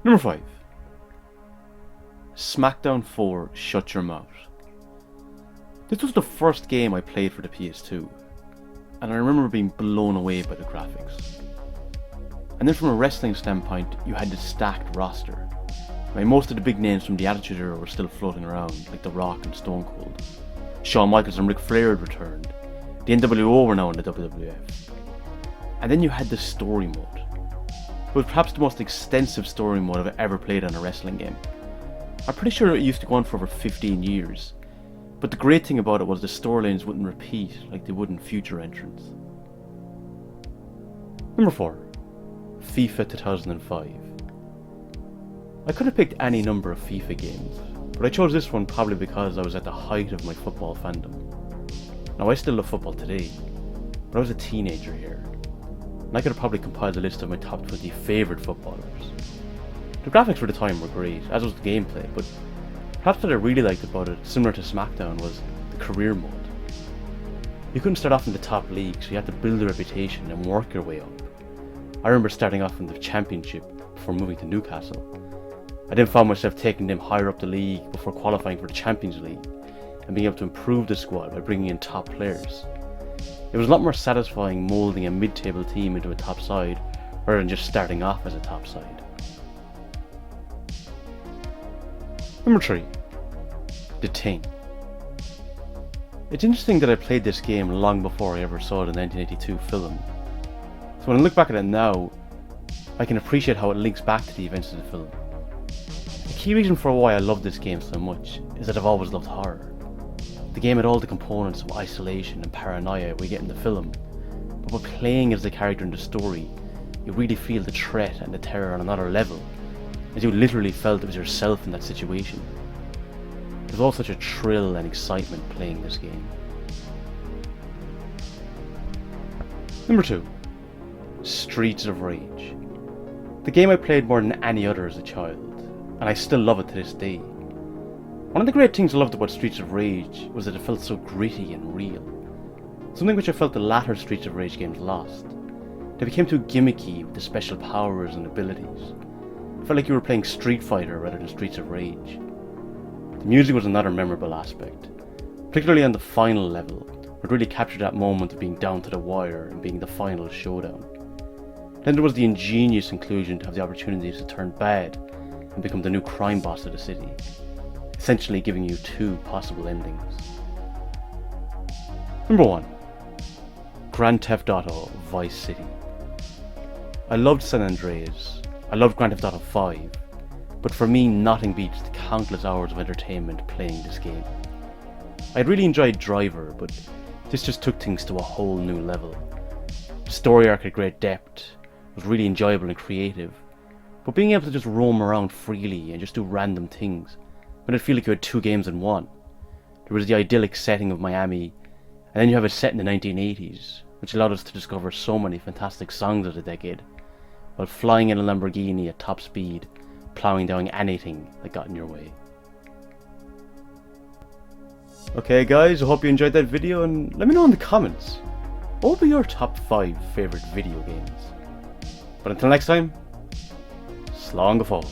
Number 5. Smackdown 4 Shut Your Mouth. This was the first game I played for the PS2, and I remember being blown away by the graphics. And then from a wrestling standpoint, you had this stacked roster. Most of the big names from the Attitude Era were still floating around, like The Rock and Stone Cold. Shawn Michaels and Ric Flair had returned. The NWO were now in the WWF. And then you had the story mode. It was perhaps the most extensive story mode I've ever played on a wrestling game. I'm pretty sure it used to go on for over 15 years. But the great thing about it was the storylines wouldn't repeat like they would in future entrants. Number 4. FIFA 2005. I could have picked any number of FIFA games, but I chose this one probably because I was at the height of my football fandom. Now I still love football today, but I was a teenager here, and I could have probably compiled a list of my top 20 favourite footballers. The graphics for the time were great, as was the gameplay, but perhaps what I really liked about it, similar to Smackdown, was the career mode. You couldn't start off in the top league, so you had to build a reputation and work your way up. I remember starting off in the Championship before moving to Newcastle. I then found myself taking them higher up the league before qualifying for the Champions League and being able to improve the squad by bringing in top players. It was a lot more satisfying moulding a mid-table team into a top side rather than just starting off as a top side. Number 3. The Thing. It's interesting that I played this game long before I ever saw the 1982 film. So when I look back at it now, I can appreciate how it links back to the events of the film. The key reason for why I love this game so much is that I've always loved horror. The game had all the components of isolation and paranoia we get in the film, but by playing as the character in the story, you really feel the threat and the terror on another level, as you literally felt it was yourself in that situation. There's all such a thrill and excitement playing this game. Number 2. Streets of Rage. The game I played more than any other as a child, and I still love it to this day. One of the great things I loved about Streets of Rage was that it felt so gritty and real, something which I felt the latter Streets of Rage games lost. They became too gimmicky with the special powers and abilities. It felt like you were playing Street Fighter rather than Streets of Rage. The music was another memorable aspect, particularly on the final level, where it really captured that moment of being down to the wire and being the final showdown. Then there was the ingenious inclusion to have the opportunities to turn bad and become the new crime boss of the city, essentially giving you 2 possible endings. Number 1. Grand Theft Auto Vice City. I loved San Andreas, I loved Grand Theft Auto 5, but for me nothing beats the countless hours of entertainment playing this game. I'd really enjoyed Driver, but this just took things to a whole new level. The story arc had great depth, was really enjoyable and creative, but being able to just roam around freely and just do random things made it feel like you had 2 games in one. There was the idyllic setting of Miami, and then you have it set in the 1980s, which allowed us to discover so many fantastic songs of the decade, while flying in a Lamborghini at top speed, ploughing down anything that got in your way. Okay guys, I hope you enjoyed that video, and let me know in the comments, what would be your top 5 favourite video games? But until next time, slán go fóill.